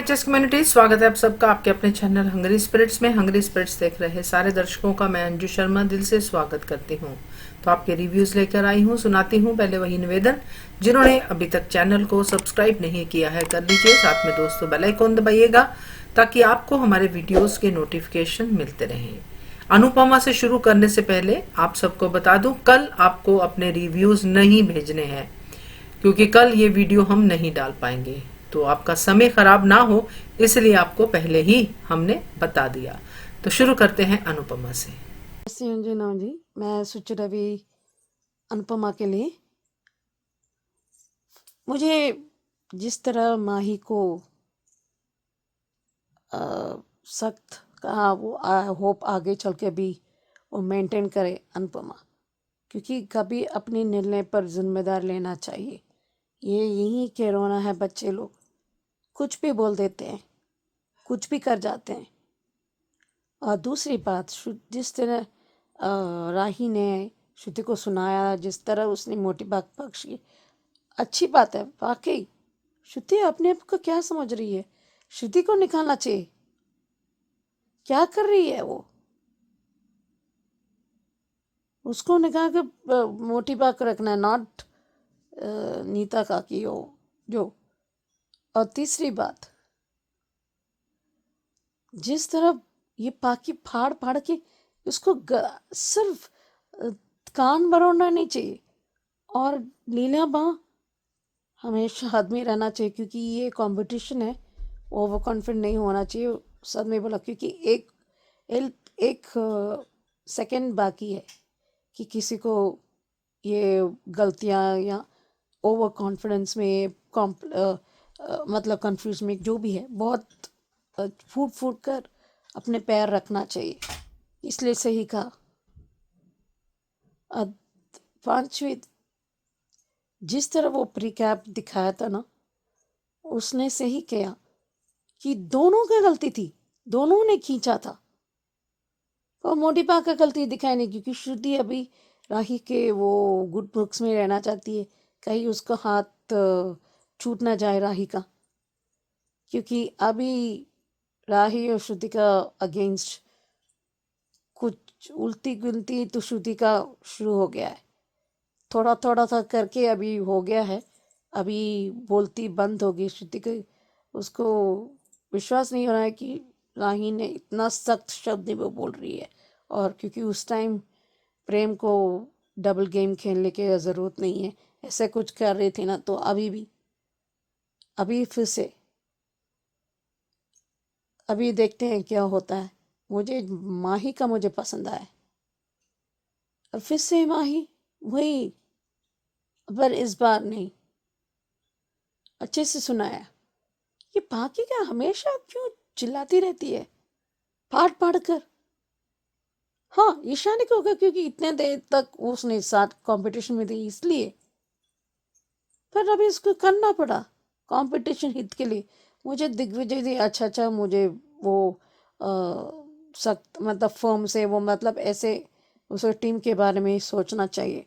HS community, स्वागत है आप सबका आपके अपने चैनल हंगरी स्पिरिट्स में। हंगरी स्पिरिट्स देख रहे सारे दर्शकों का मैं अंजू शर्मा दिल से स्वागत करती हूँ। तो आपके रिव्यूज लेकर आई हूँ, सुनाती हूँ। पहले वही निवेदन, जिन्होंने अभी तक चैनल को सब्सक्राइब नहीं किया है कर लीजिए, साथ में दोस्तों बेल आइकन दबाइएगा ताकि आपको हमारे वीडियोज के नोटिफिकेशन मिलते रहें। अनुपमा से शुरू करने से पहले आप सबको बता दूं, कल आपको अपने रिव्यूज नहीं भेजने हैं क्योंकि कल ये वीडियो हम नहीं डाल पाएंगे, तो आपका समय खराब ना हो इसलिए आपको पहले ही हमने बता दिया। तो शुरू करते हैं अनुपमा से। अंजना जी, मैं सोच रही अनुपमा के लिए मुझे जिस तरह माही को सख्त कहा, वो होप आगे चल के भी वो मेंटेन करे अनुपमा, क्योंकि कभी अपनी निर्णय पर जिम्मेदार लेना चाहिए। ये यही के रोना है, बच्चे लोग कुछ भी बोल देते हैं, कुछ भी कर जाते हैं। और दूसरी बात, जिस तरह राही ने श्रुति को सुनाया, जिस तरह उसने मोटी बात पक्ष की, अच्छी बात है। वाकई श्रुति अपने आप को क्या समझ रही है? श्रुति को निकालना चाहिए। क्या कर रही है वो? उसको निकाल के मोटी बात रखना है, नॉट नीता का की हो जो। और तीसरी बात, जिस तरह ये पाकि फाड़ फाड़ के उसको सिर्फ कान भरोड़ना नहीं चाहिए। और लीला माँ हमेशा आदमी रहना चाहिए, क्योंकि ये कंपटीशन है, ओवर कॉन्फिडेंट नहीं होना चाहिए। सब में बोला, क्योंकि एक सेकंड बाकी है कि किसी को ये गलतियाँ या ओवर कॉन्फिडेंस में मतलब कंफ्यूज में जो भी है, बहुत फूट फूट कर अपने पैर रखना चाहिए। इसलिए सही कहा। पांचवी, जिस तरह वो प्री कैप दिखाया था ना, उसने सही किया कि दोनों की गलती थी, दोनों ने खींचा था। और मोटी पा का गलती दिखाई नहीं, क्योंकि श्रुति अभी राही के वो गुड बुक्स में रहना चाहती है, कहीं उसका हाथ छूट ना जाए राही का, क्योंकि अभी राही और श्रुति का अगेंस्ट कुछ उल्टी गिनती तो श्रुति का शुरू हो गया है। थोड़ा थोड़ा सा करके अभी हो गया है, अभी बोलती बंद होगी श्रुति को। उसको विश्वास नहीं हो रहा है कि राही ने इतना सख्त शब्द नहीं वो बोल रही है। और क्योंकि उस टाइम प्रेम को डबल गेम खेलने की ज़रूरत नहीं है, ऐसे कुछ कर रही थी ना, तो अभी फिर से अभी देखते हैं क्या होता है। मुझे माही का मुझे पसंद आया। अब फिर से माही वही, पर इस बार नहीं, अच्छे से सुनाया। ये बाकी क्या हमेशा क्यों चिल्लाती रहती है फाड़ फाड़ कर? हाँ, ईशानी को होगा क्योंकि इतने देर तक उसने साथ कंपटीशन में थी इसलिए, पर अभी इसको करना पड़ा कंपटीशन हित के लिए। मुझे दिग्विजय थी, अच्छा मुझे वो सख्त मतलब फर्म से वो मतलब ऐसे उस टीम के बारे में सोचना चाहिए,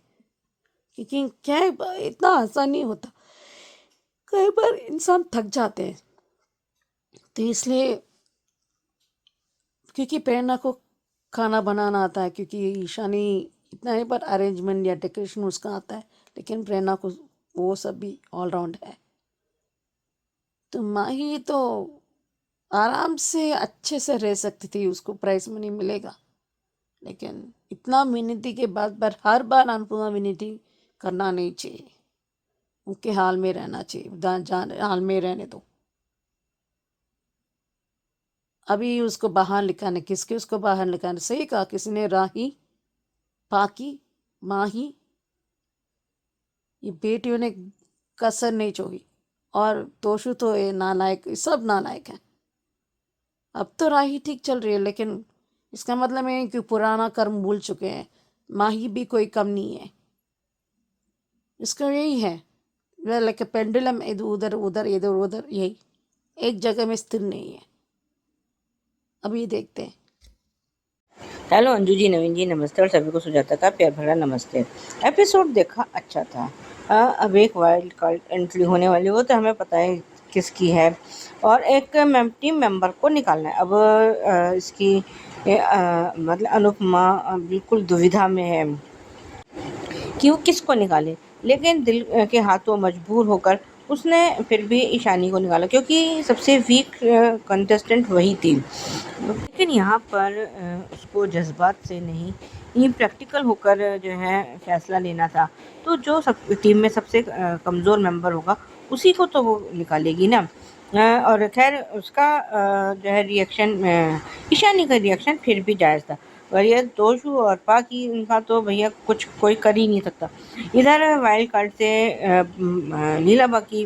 क्योंकि क्या है, इतना आसान नहीं होता, कई बार इंसान थक जाते हैं। तो इसलिए, क्योंकि प्रेरणा को खाना बनाना आता है, क्योंकि ईशानी इतना नहीं पर अरेंजमेंट या डेकोरेशन उसका आता है, लेकिन प्रेरणा को वो सब भी ऑलराउंड है। तो माही तो आराम से अच्छे से रह सकती थी, उसको प्राइज मनी मिलेगा, लेकिन इतना मिनती के बाद पर हर बार अनुपमा विनती करना नहीं चाहिए। उनके हाल में रहना चाहिए, हाल में रहने दो। अभी उसको बाहर लिखाने, किसके उसको बाहर लिखाने? सही कहा किसी ने, राही, पाकी, माही, ये बेटियों ने कसर नहीं छोड़ी। और तोशु तो ये नालायक, सब नालायक हैं। अब तो राही ठीक चल रही है, लेकिन इसका मतलब है कि पुराना कर्म भूल चुके हैं। माही भी कोई कम नहीं है, इसका यही है, लाइक पेंडुलम, इधर उधर उधर इधर उधर, यही एक जगह में स्थिर नहीं है। अभी देखते हैं। हेलो अंजू जी, नवीन जी नमस्ते, और सभी को सुजाता का प्यार भरा नमस्ते। एपिसोड देखा, अच्छा था। अब एक वाइल्ड कार्ड एंट्री होने वाली, वो तो हमें पता है किसकी है, और एक टीम मेंबर को निकालना है। अब इसकी मतलब अनुपमा बिल्कुल दुविधा में है कि वो किसको निकाले, लेकिन दिल के हाथों मजबूर होकर उसने फिर भी ईशानी को निकाला, क्योंकि सबसे वीक कंटेस्टेंट वही थी। लेकिन यहाँ पर उसको जज्बात से नहीं, ये प्रैक्टिकल होकर जो है फैसला लेना था। तो जो सब टीम में सबसे कमज़ोर मेंबर होगा उसी को तो वो निकालेगी ना। और खैर उसका जो है रिएक्शन, ईशानी का रिएक्शन फिर भी जायज़ था। और ये तोशु और पाकी, इनका तो भैया कुछ कोई कर ही नहीं सकता। इधर वाइल्ड कार्ड से लीलाबा की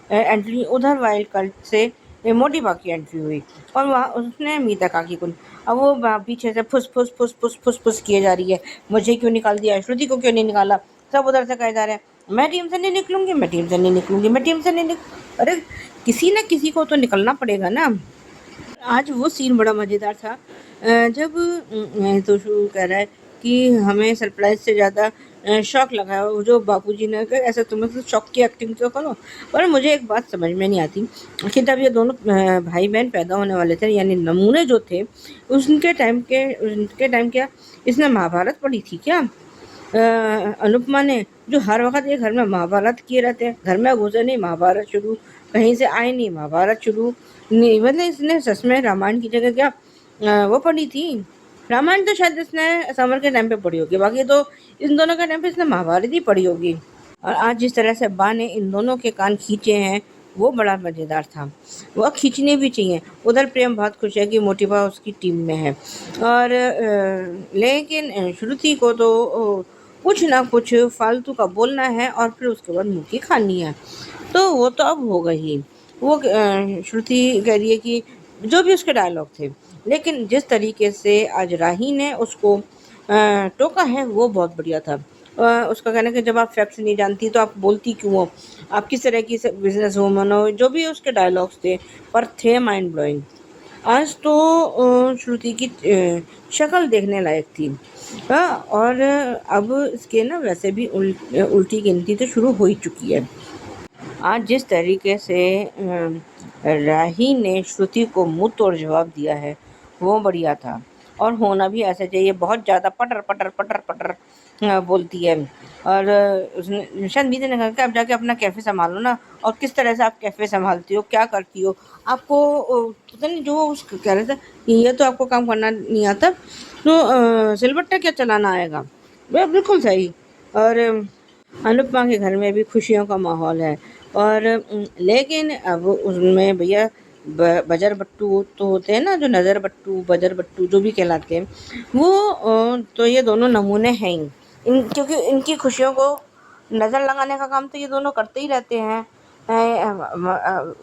एंट्री, उधर वाइल्ड कार्ड से मोटिबा की एंट्री हुई, और वहाँ उसने मीता काकी को, अब वो पीछे से फुस फुस फुस फुस फुस फुस किए जा रही है, मुझे क्यों निकाल दिया, श्रुति को क्यों नहीं निकाला। सब उधर से कहे जा रहे हैं मैं टीम से नहीं निकलूंगी, मैं टीम से नहीं निकलूंगी, मैं टीम से नहीं निकल। अरे किसी न किसी को तो निकलना पड़ेगा ना। आज वो सीन बड़ा मज़ेदार था जब तोशु कह रहा है कि हमें सरप्राइज से ज़्यादा शौक लगा है, वो जो बापूजी ने कहा ऐसा तुम्हें तो शौक की एक्टिंग तो करो। पर मुझे एक बात समझ में नहीं आती कि जब ये दोनों भाई बहन पैदा होने वाले थे, यानी नमूने जो थे, उनके टाइम क्या इसने महाभारत पढ़ी थी क्या? अनुपमा ने, जो हर वक्त ये घर में महाभारत किए रहते हैं, घर में घुसे नहीं महाभारत शुरू, कहीं से आए नहीं महाभारत शुरू नहीं, मतलब इसने सच में रामायण की जगह क्या वो पढ़ी थी? रामायण तो शायद इसने समर के टाइम पे पढ़ी होगी, बाकी तो इन दोनों के टाइम पे इसने महाभारत ही पढ़ी होगी। और आज जिस तरह से बा ने इन दोनों के कान खींचे हैं वो बड़ा मज़ेदार था, वो खींचने भी चाहिए। उधर प्रेम बहुत खुश है कि मोटिबा उसकी टीम में है, और लेकिन श्रुति को तो कुछ ना कुछ फालतू का बोलना है और फिर उसके बाद मुँह की खानी है। तो वो तो अब हो गई, वो श्रुति कह रही है कि जो भी उसके डायलॉग थे, लेकिन जिस तरीके से आज राही ने उसको टोका है वो बहुत बढ़िया था। उसका कहना है कि जब आप फैक्ट्स नहीं जानती तो आप बोलती क्यों हो, आप किस तरह की बिजनेस वूमन हो, जो भी उसके डायलॉग्स थे पर थे माइंड ब्लोइंग। आज तो श्रुति की शक्ल देखने लायक थी। और अब इसके ना वैसे भी उल्टी गिनती तो शुरू हो ही चुकी है। आज जिस तरीके से राही ने श्रुति को मुंह तोड़ जवाब दिया है वो बढ़िया था, और होना भी ऐसा चाहिए। बहुत ज़्यादा पटर पटर पटर पटर बोलती है, और उसने शायद मीते ने कहा कि आप जाके अपना कैफ़े संभालो ना, और किस तरह से आप कैफ़े संभालती हो, क्या करती हो, आपको पता नहीं, जो उसको कह रहे थे कि ये तो आपको काम करना नहीं आता, तो सिलबट्टा क्या चलाना आएगा। वह बिल्कुल सही। और अनुपमा के घर में भी खुशियों का माहौल है, और लेकिन अब उसमें भैया बजर बट्टू तो होते हैं ना, जो नज़र बट्टू बजर बट्टू जो भी कहलाते हैं, वो तो ये दोनों नमूने हैं ही। क्योंकि इनकी खुशियों को नज़र लगाने का काम तो ये दोनों करते ही रहते हैं।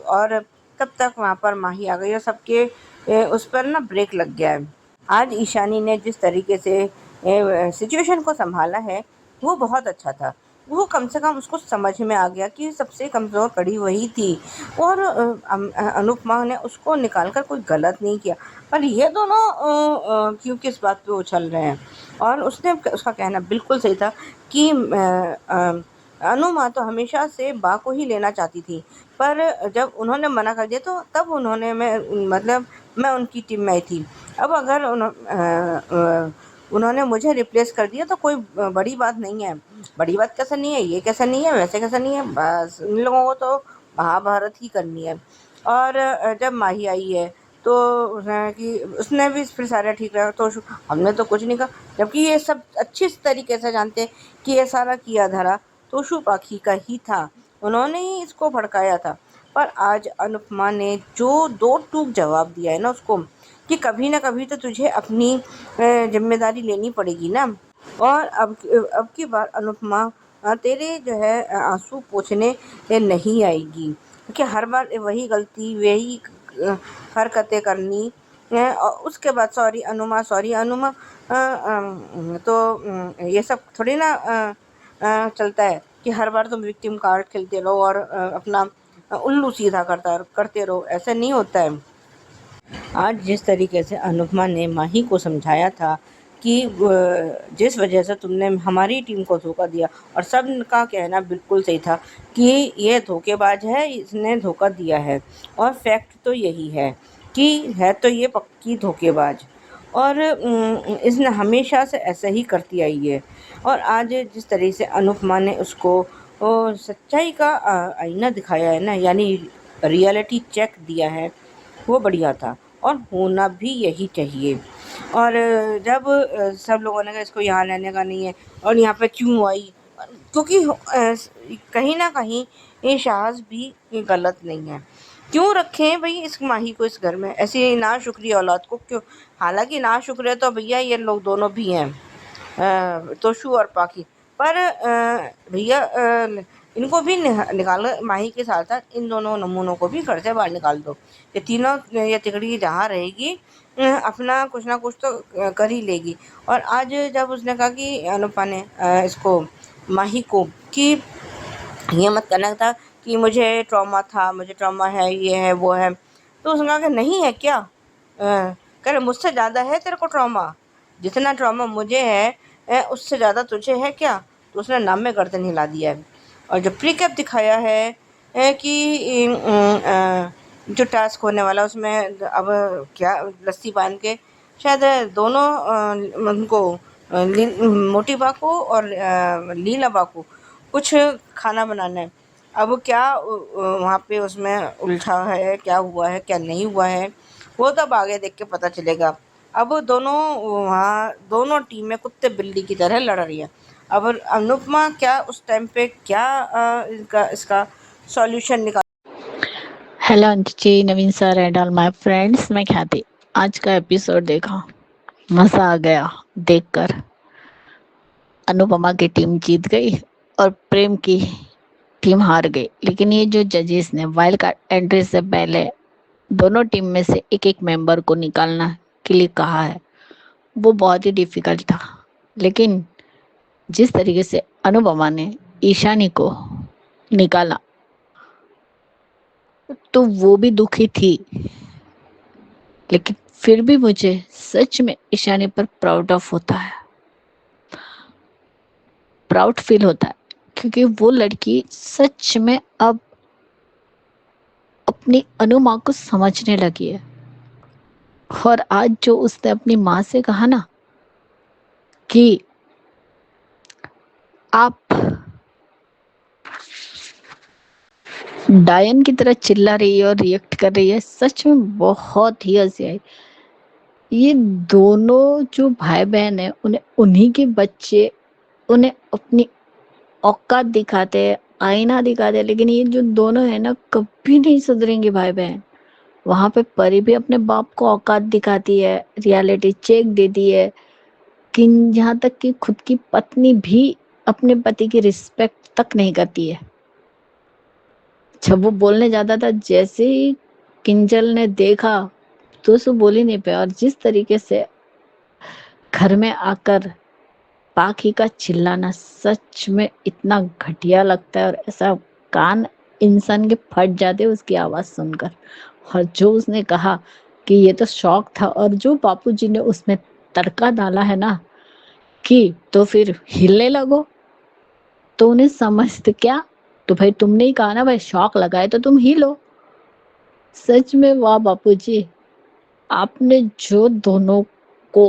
और तब तक वहाँ पर माही आ गई और सबके उस पर ना ब्रेक लग गया है। आज ईशानी ने जिस तरीके से सिचुएशन को संभाला है वो बहुत अच्छा था। वो कम से कम उसको समझ में आ गया कि सबसे कमज़ोर कड़ी वही थी, और अनुपमा ने उसको निकाल कर कोई गलत नहीं किया। पर ये दोनों क्यों किस बात पे उछल रहे हैं। और उसने उसका कहना बिल्कुल सही था कि अनुमा तो हमेशा से बा को ही लेना चाहती थी, पर जब उन्होंने मना कर दिया तो तब उन्होंने मैं उनकी टीम में आई थी। अब अगर उन्होंने मुझे रिप्लेस कर दिया तो कोई बड़ी बात नहीं है। बड़ी बात कैसे नहीं है, ये कैसे नहीं है, वैसे कैसे नहीं है, बस इन लोगों को तो महाभारत ही करनी है। और जब माही आई है तो कि उसने भी फिर सारा ठीक रहा, तो हमने तो कुछ नहीं कहा, जबकि ये सब अच्छे तरीके से जानते हैं कि ये सारा किया धरा तोशु पाखी का ही था, उन्होंने ही इसको भड़काया था। पर आज अनुपमा ने जो दो टूक जवाब दिया है ना उसको, कि कभी ना कभी तो तुझे अपनी जिम्मेदारी लेनी पड़ेगी ना। और अब की बार अनुपमा तेरे जो है आंसू पोंछने नहीं आएगी, क्योंकि हर बार वही गलती वही हरकतें करनी है, और उसके बाद सॉरी अनुमा तो ये सब थोड़ी ना चलता है कि हर बार तुम विक्टिम कार्ड खेलते रहो और अपना उल्लू सीधा करते रहो, ऐसा नहीं होता है। आज जिस तरीके से अनुपमा ने माही को समझाया था कि जिस वजह से तुमने हमारी टीम को धोखा दिया। और सब का कहना बिल्कुल सही था कि ये धोखेबाज है, इसने धोखा दिया है। और फैक्ट तो यही है कि है तो ये पक्की धोखेबाज। और इसने हमेशा से ऐसा ही करती आई है। और आज जिस तरह से अनुपमा ने उसको सच्चाई का आईना दिखाया है ना, यानी रियलिटी चेक दिया है, वो बढ़िया था और होना भी यही चाहिए। और जब सब लोगों ने कहा इसको यहाँ रहने का नहीं है और यहाँ पे क्यों आई, क्योंकि कहीं ना कहीं ये शाहज भी गलत नहीं है। क्यों रखें भाई इस माही को इस घर में, ऐसी नाशुक्री औलाद को क्यों? हालांकि नाशुक्र तो भैया ये लोग दोनों भी हैं, तोशू और पाकी। पर भैया इनको भी निकाल, माही के साथ साथ इन दोनों नमूनों को भी घर से बाहर निकाल दो। ये तीनों, ये तिकड़ी जहाँ रहेगी अपना कुछ ना कुछ तो कर ही लेगी। और आज जब उसने कहा कि अनुपा ने इसको माही को कि ये मत करना था कि मुझे ट्रॉमा था, मुझे ट्रॉमा है, ये है वो है, तो उसने कहा कि नहीं है क्या? कह रहे मुझसे ज़्यादा है तेरे को ट्रॉमा, जितना ट्रॉमा मुझे है उससे ज़्यादा तुझे है क्या? तो उसने नाम में गर्दन हिला दिया है। और जो प्रीकैप दिखाया है कि जो टास्क होने वाला उसमें अब क्या लस्सी बांध के शायद दोनों उनको मोटी बाको और लीला बाको कुछ खाना बनाना है। अब क्या वहाँ पे उसमें उल्टा है, क्या हुआ है क्या नहीं हुआ है, वो तो अब आगे देख के पता चलेगा। अब दोनों वहाँ दोनों टीमें कुत्ते बिल्ली की तरह लड़ रही हैं। अब अनुपमा क्या उस टाइम पे क्या इसका सॉल्यूशन निकाल। Hello Anjali, Naveen sir and all my friends, मैं ख्याति। आज का एपिसोड देखा, मज़ा आ गया देखकर। अनुपमा की टीम जीत गई और प्रेम की टीम हार गई। लेकिन ये जो जजेस ने वाइल्ड कार्ड एंट्री से पहले दोनों टीम में से एक एक मेंबर को निकालना के लिए कहा है, वो बहुत ही डिफिकल्ट था। लेकिन जिस तरीके से अनुपमा ने ईशानी को निकाला तो वो भी दुखी थी, लेकिन फिर भी मुझे सच में ईशानी पर प्राउड ऑफ होता है, प्राउड फील होता है, क्योंकि वो लड़की सच में अब अपनी अनुमा को समझने लगी है। और आज जो उसने अपनी माँ से कहा ना कि आप डायन की तरह चिल्ला रही है और रिएक्ट कर रही है, सच में बहुत ही हंसी आई। ये दोनों जो भाई बहन है, उन्हें उन्हीं के बच्चे उन्हें अपनी औकात दिखाते हैं, आईना दिखाते हैं, लेकिन ये जो दोनों है ना, कभी नहीं सुधरेंगे भाई बहन। वहां पे परी भी अपने बाप को औकात दिखाती है, रियलिटी चेक देती है, कि यहाँ तक कि खुद की पत्नी भी अपने पति की रिस्पेक्ट तक नहीं करती है। जब वो बोलने जाता था, जैसे ही किंजल ने देखा तो उसको बोल ही नहीं पाया। और जिस तरीके से घर में आकर पाखी का चिल्लाना सच में इतना घटिया लगता है, और ऐसा कान इंसान के फट जाते उसकी आवाज सुनकर। और जो उसने कहा कि ये तो शौक था, और जो बापूजी ने उसमें तड़का डाला है ना कि तो फिर हिलने लगो, तो उन्हें समझते क्या? तो भाई तुमने ही कहा ना भाई, शौक लगाए तो तुम हिलो। सच में वाह बापूजी, आपने जो दोनों को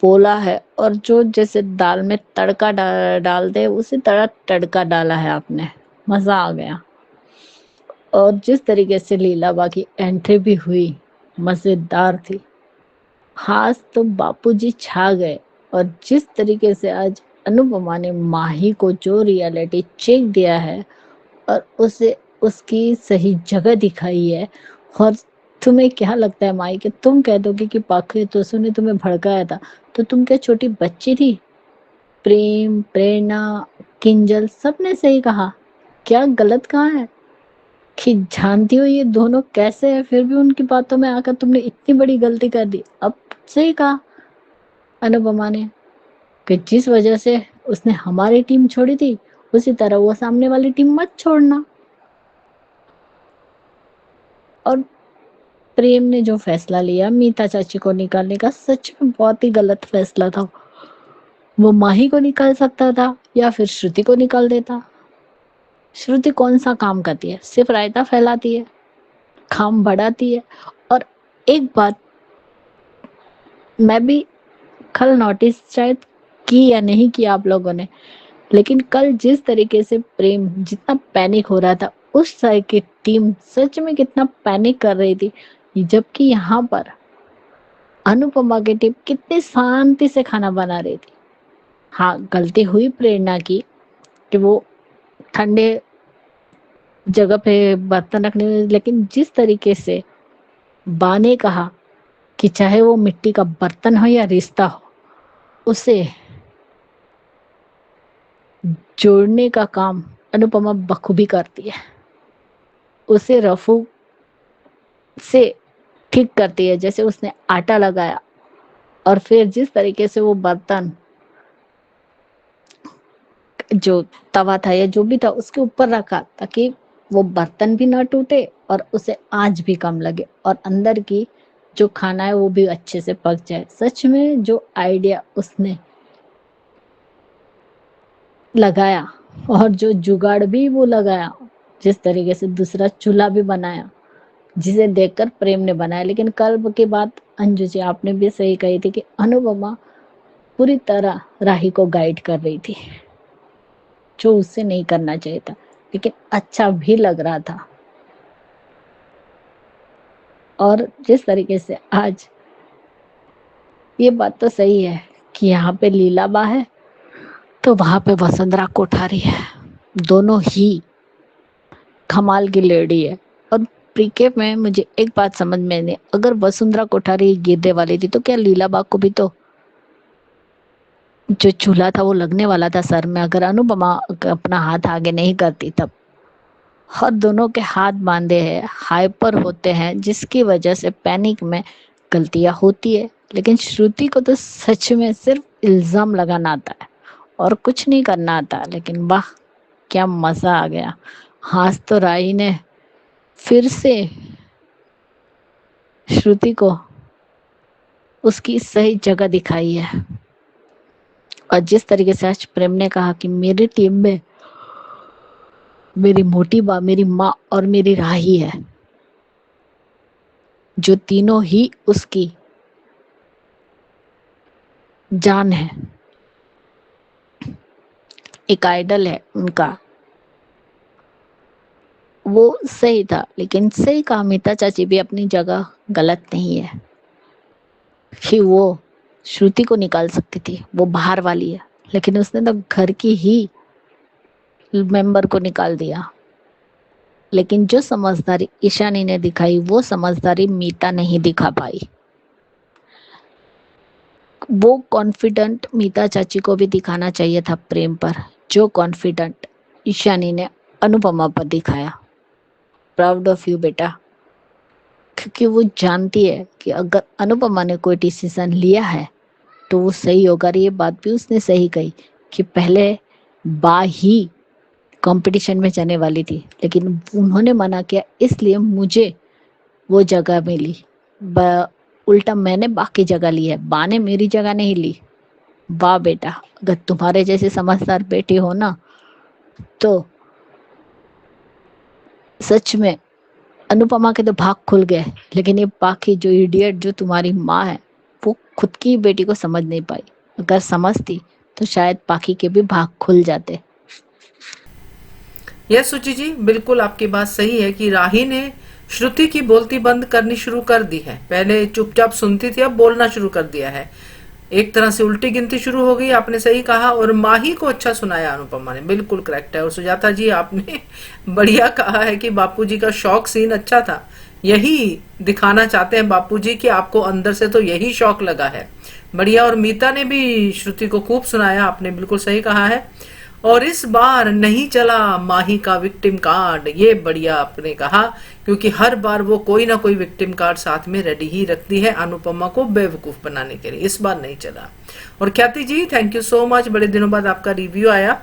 बोला है, और जो जैसे दाल में तड़का डाल दे उसी तरह तड़का डाला है आपने, मजा आ गया। और जिस तरीके से लीलाबा की एंट्री भी हुई, मजेदार थी। खास तो बापूजी छा गए। और जिस तरीके से आज अनुपमा ने माही को जो रियलिटी चेक दिया है और उसे उसकी सही जगह दिखाई है। और तुम्हें क्या लगता है माई, कि तुम कह दोगे कि पाखे तोसू ने तुम्हें भड़काया था, तो तुम क्या छोटी बच्ची थी? प्रेम, प्रेरणा, किंजल सबने सही कहा, क्या गलत कहा है? कि जानती हो ये दोनों कैसे है, फिर भी उनकी बातों में आकर तुमने इतनी बड़ी गलती कर दी। अब सही कहा अनुपमा ने कि जिस वजह से उसने हमारी टीम छोड़ी थी, उसी तरह वो सामने वाली टीम मत छोड़ना। और प्रेम ने जो फैसला लिया मीता चाची को निकालने का, सच में बहुत ही गलत फैसला था। वो माही को निकाल सकता था या फिर श्रुति को निकाल देता। श्रुति कौन सा काम करती है, सिर्फ रायता फैलाती है, काम बढ़ाती है। और एक बात मैं भी कल नोटिस शायद की या नहीं की आप लोगों ने, लेकिन कल जिस तरीके से प्रेम जितना पैनिक हो रहा था, उस साइड की टीम सच में कितना पैनिक कर रही थी, जबकि यहाँ पर अनुपमा की टीम कितनी शांति से खाना बना रही थी। हाँ, गलती हुई प्रेरणा की कि वो ठंडे जगह पे बर्तन रखने में, लेकिन जिस तरीके से बा ने कहा कि चाहे वो मिट्टी का बर्तन हो या रिश्ता हो, उसे जोड़ने का काम अनुपमा बखूबी करती है। उसे रफू से ठीक करती है, जैसे उसने आटा लगाया और फिर जिस तरीके से वो बर्तन, जो तवा था या जो भी था, उसके ऊपर रखा ताकि वो बर्तन भी ना टूटे और उसे आंच भी कम लगे और अंदर की जो खाना है वो भी अच्छे से पक जाए। सच में जो आइडिया उसने लगाया और जो जुगाड़ भी वो लगाया, जिस तरीके से दूसरा चूल्हा भी बनाया, जिसे देखकर प्रेम ने बनाया। लेकिन कल की बात अंजू जी आपने भी सही कही थी कि अनुपमा पूरी तरह राही को गाइड कर रही थी, जो उससे नहीं करना चाहिए था, लेकिन अच्छा भी लग रहा था। और जिस तरीके से आज ये बात तो सही है कि यहाँ पे लीलाबा है तो वहां पे वसुंधरा कोठारी है, दोनों ही कमाल की लेडी है। और प्रीके में मुझे एक बात समझ में नहीं, अगर वसुंधरा कोठारी गिरने वाली थी तो क्या लीलाबा को भी तो जो चूल्हा था वो लगने वाला था सर में, अगर अनुपमा अपना हाथ आगे नहीं करती तब। और दोनों के हाथ बांधे हैं, हाइपर होते हैं, जिसकी वजह से पैनिक में गलतियां होती है। लेकिन श्रुति को तो सच में सिर्फ इल्जाम लगाना आता है और कुछ नहीं करना आता। लेकिन वाह, क्या मजा आ गया। आज तो राही ने फिर से श्रुति को उसकी सही जगह दिखाई है। और जिस तरीके से आज प्रेम ने कहा कि मेरी टीम में मेरी मोटी बा, मेरी माँ और मेरी राही है, जो तीनों ही उसकी जान है, एक आइडल है उनका, वो सही था। लेकिन सही कहा मीता चाची भी अपनी जगह गलत नहीं है कि वो श्रुति को निकाल सकती थी, वो बाहर वाली है, लेकिन उसने तो घर की ही मेंबर को निकाल दिया। लेकिन जो समझदारी ईशानी ने दिखाई, वो समझदारी मीता नहीं दिखा पाई। वो कॉन्फिडेंट मीता चाची को भी दिखाना चाहिए था प्रेम पर, जो कॉन्फिडेंट ईशानी ने अनुपमा पर दिखाया। प्राउड ऑफ यू बेटा, क्योंकि वो जानती है कि अगर अनुपमा ने कोई डिसीजन लिया है तो वो सही होगा। और ये बात भी उसने सही कही कि पहले बा ही कंपटीशन में जाने वाली थी, लेकिन उन्होंने मना किया, इसलिए मुझे वो जगह मिली। उल्टा मैंने बा की जगह ली है, बा ने मेरी जगह नहीं ली। वाह बेटा, अगर तुम्हारे जैसे समझदार बेटे हो ना तो सच में अनुपमा के तो भाग खुल गए। लेकिन ये बाकी जो इडियट जो तुम्हारी माँ है, वो खुद की बेटी को समझ नहीं पाई। अगर समझती तो शायद बाकी के भी भाग खुल जाते। यस सुची जी, बिल्कुल आपकी बात सही है कि राही ने श्रुति की बोलती बंद करनी शुरू कर दी है। पहले चुपचाप सुनती थी, अब बोलना शुरू कर दिया है। एक तरह से उल्टी गिनती शुरू हो गई, आपने सही कहा। और माही को अच्छा सुनाया अनुपमा ने, बिल्कुल करेक्ट है। और सुजाता जी आपने बढ़िया कहा है कि बापूजी का शौक सीन अच्छा था। यही दिखाना चाहते हैं बापूजी कि आपको अंदर से तो यही शौक लगा है। बढ़िया। और मीता ने भी श्रुति को खूब सुनाया, आपने बिल्कुल सही कहा है। और इस बार नहीं चला माही का विक्टिम कार्ड, ये बढ़िया आपने कहा, क्योंकि हर बार वो कोई ना कोई विक्टिम कार्ड साथ में रेडी ही रखती है अनुपमा को बेवकूफ बनाने के लिए। इस बार नहीं चला। और ख्याति जी, थैंक यू सो मच, बड़े दिनों बाद आपका रिव्यू आया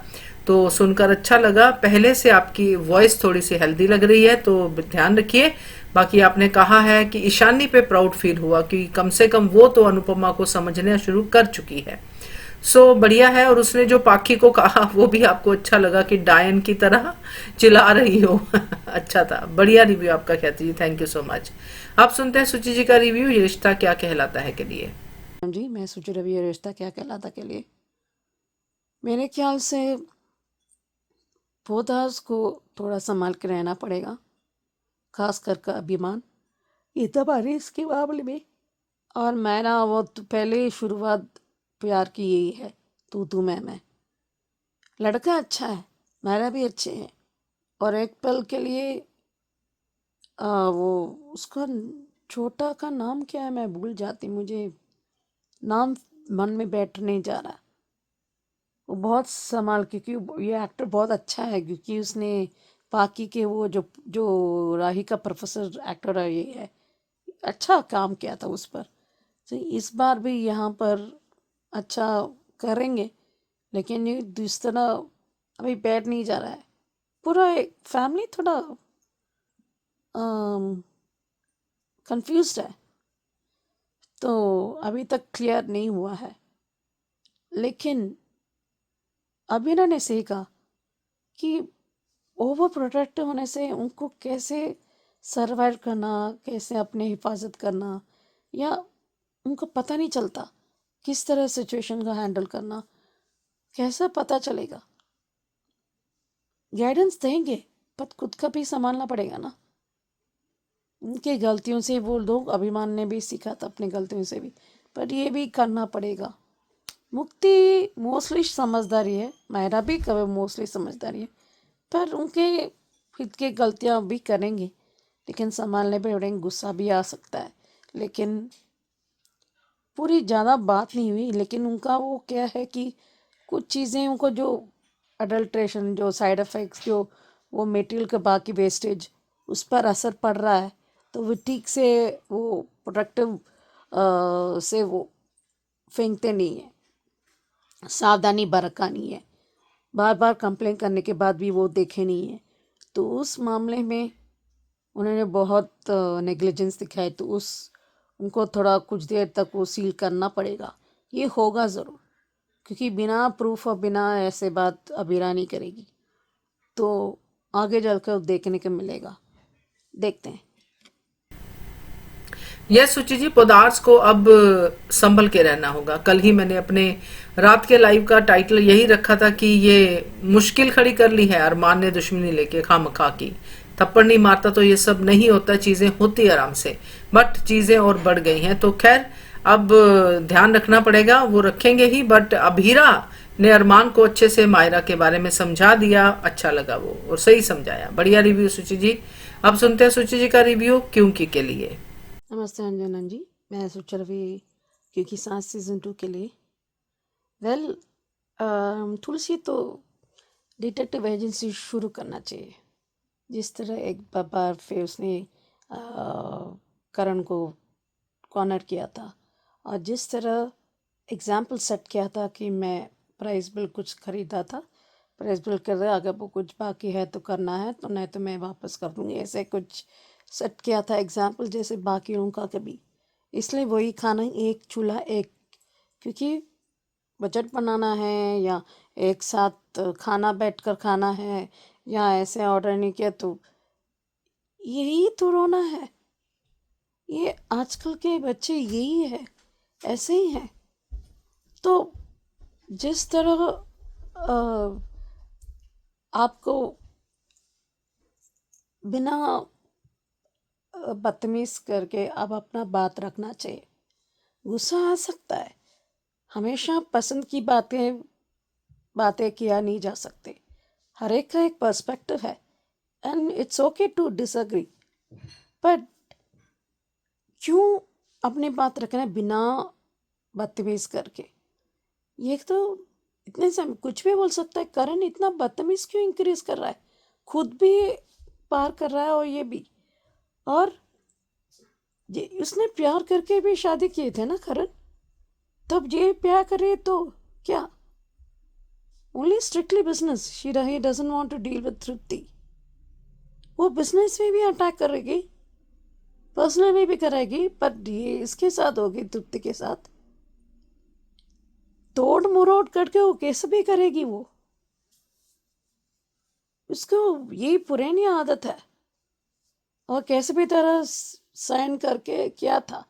तो सुनकर अच्छा लगा। पहले से आपकी वॉइस थोड़ी सी हेल्दी लग रही है, तो ध्यान रखिए। बाकी आपने कहा है कि ईशानी पे प्राउड फील हुआ कि कम से कम वो तो अनुपमा को समझना शुरू कर चुकी है। सो बढ़िया है। और उसने जो पाखी को कहा वो भी आपको अच्छा लगा कि डायन की तरह चिल्ला रही हो। अच्छा था, बढ़िया रिव्यू आपका ख्याति जी, थैंक यू सो मच। अब सुनते हैं सुचि जी का रिव्यू, ये रिश्ता क्या कहलाता है के लिए। जी मैं सोच रही ये रिश्ता क्या कहलाता के लिए मेरे ख्याल से पोदास को थोड़ा संभाल के रहना पड़ेगा, खास कर अभिमान ये तबारी इसके मामले में। और मैंने वो तो पहले ही शुरुआत प्यार की यही है, तू मैं। लड़का अच्छा है, मैरा भी अच्छे हैं, और एक पल के लिए वो उसका छोटा का नाम क्या है मैं भूल जाती, मुझे नाम मन में बैठ नहीं जा रहा। वो बहुत संभाल, क्योंकि ये एक्टर बहुत अच्छा है, क्योंकि उसने पाकी के वो जो जो राही का प्रोफेसर एक्टर है ये है, अच्छा काम किया था उस पर। तो इस बार भी यहाँ पर अच्छा करेंगे, लेकिन ये जिस तरह अभी बैठ नहीं जा रहा है, पूरा एक फैमिली थोड़ा कंफ्यूज्ड है, तो अभी तक क्लियर नहीं हुआ है। लेकिन अभिनव ने सही कहा कि ओवर प्रोटेक्टिव होने से उनको कैसे सरवाइव करना, कैसे अपने हिफाजत करना, या उनको पता नहीं चलता किस तरह सिचुएशन का हैंडल करना, कैसा पता चलेगा। गाइडेंस देंगे पर खुद का भी संभालना पड़ेगा ना। उनकी गलतियों से वो लोग, अभिमान ने भी सीखा था अपनी गलतियों से भी, पर ये भी करना पड़ेगा। मुक्ति मोस्टली समझदारी है, मायरा भी कभी मोस्टली समझदारी है, पर उनके खुद की गलतियां भी करेंगे, लेकिन संभालने पे बड़े गुस्सा भी आ सकता है। लेकिन पूरी ज़्यादा बात नहीं हुई, लेकिन उनका वो क्या है कि कुछ चीज़ें उनको जो अडल्ट्रेशन, जो साइड इफ़ेक्ट्स, जो वो मटेरियल के बाकी वेस्टेज, उस पर असर पड़ रहा है, तो वो ठीक से वो प्रोडक्टिव से वो फेंकते नहीं है, सावधानी बरतनी है। बार बार कंप्लेन करने के बाद भी वो देखे नहीं है, तो उस मामले में उन्होंने बहुत नेग्लिजेंस दिखाई, तो उनको थोड़ा कुछ देर तक वो सील करना पड़ेगा। ये होगा ज़रूर, क्योंकि बिना प्रूफ और बिना ऐसे बात अबीरा नहीं करेगी, तो आगे चलकर देखने को मिलेगा, देखते हैं। यस सुचि जी, पोदार्स को अब संभल के रहना होगा। कल ही मैंने अपने रात के लाइव का टाइटल यही रखा था कि ये मुश्किल खड़ी कर ली है अरमान ने दुश्मनी लेके खामखा की। थप्पड़ नहीं मारता तो ये सब नहीं होता, चीजें होती आराम से, बट चीजें और बढ़ गई हैं। तो खैर अब ध्यान रखना पड़ेगा, वो रखेंगे ही, बट अभीरा ने अरमान को अच्छे से मायरा के बारे में समझा दिया, अच्छा लगा वो, और सही समझाया। बढ़िया रिव्यू सुचि जी। अब सुनते हैं सुचि जी का रिव्यू क्योंकि के लिए। नमस्ते अंजना जी, मैं सोच रही क्योंकि सांस सीज़न 2 के लिए वेल तुलसी तो डिटेक्टिव एजेंसी शुरू करना चाहिए। जिस तरह एक बार फिर उसने करण को कॉर्नर किया था, और जिस तरह एग्जाम्पल सेट किया था कि मैं प्राइस बिल कुछ ख़रीदा था, प्राइस बिल कर रहा, अगर वो कुछ बाकी है तो करना है, तो नहीं तो मैं वापस कर दूँगी, ऐसे कुछ सेट किया था एग्जाम्पल, जैसे बाकी लोगों का कभी। इसलिए वही खाना, एक चूल्हा एक, क्योंकि बजट बनाना है या एक साथ खाना बैठकर खाना है, या ऐसे ऑर्डर नहीं किया, तो यही तो रोना है। ये आजकल के बच्चे यही है, ऐसे ही हैं। तो जिस तरह आपको बिना बदतमीज करके अब अपना बात रखना चाहिए। गुस्सा आ सकता है, हमेशा पसंद की बातें किया नहीं जा सकते, हर एक का एक पर्सपेक्टिव है, and it's okay to disagree, but क्यों अपनी बात रखना है बिना बदतमीज करके। ये तो इतने से कुछ भी बोल सकता है, करण इतना बदतमीज क्यों इंक्रीज कर रहा है, खुद भी पार कर रहा है और ये भी, और ये उसने प्यार करके भी शादी किए थे ना करण, तब ये प्यार करे तो क्या, only strictly business, she doesn't want to deal with Tripti. वो बिजनेस में भी अटैक करेगी, पर्सनल में भी करेगी, पर ये इसके साथ होगी, तृप्ति के साथ। तोड़ मरोड़ करके वो कैसे भी करेगी वो, उसको यही पुरानी आदत है। और कैसे भी तरह सहन करके किया था,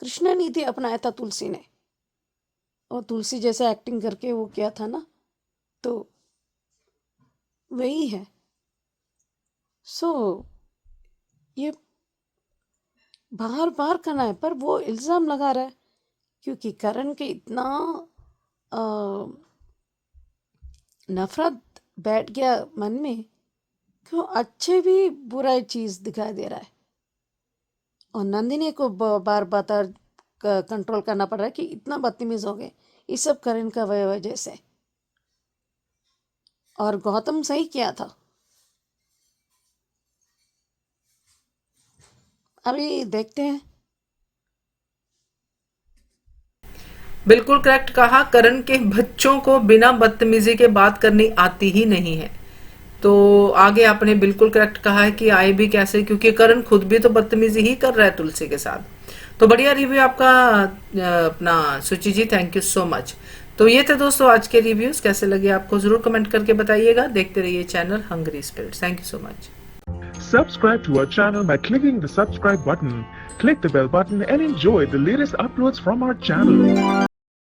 कृष्ण नीति अपनाया था तुलसी ने, और तुलसी जैसे एक्टिंग करके वो किया था ना, तो वही है। सो ये बार बार करना है, पर वो इल्ज़ाम लगा रहा है क्योंकि करण के इतना नफरत बैठ गया मन में कि वो अच्छे भी बुरा चीज़ दिखाई दे रहा है। और नंदिनी को बार बार कंट्रोल करना पड़ रहा है कि इतना बदतमीज हो गए, ये सब करण का वजह से। और गौतम सही किया था। अभी देखते हैं। बिल्कुल करेक्ट कहा, करण के बच्चों को बिना बदतमीजी के बात करनी आती ही नहीं है। तो आगे आपने बिल्कुल करेक्ट कहा है कि आए भी कैसे, क्योंकि करण खुद भी तो बदतमीजी ही कर रहा है तुलसी के साथ। तो बढ़िया रिव्यू आपका अपना सुचि जी, थैंक यू सो मच। तो ये थे दोस्तों आज के रिव्यूज, कैसे लगे आपको जरूर कमेंट करके बताइएगा। देखते रहिए channel Hungry Spirits. Thank you so much. Subscribe to our channel by clicking the subscribe button. Click the bell button and enjoy the latest uploads from our channel.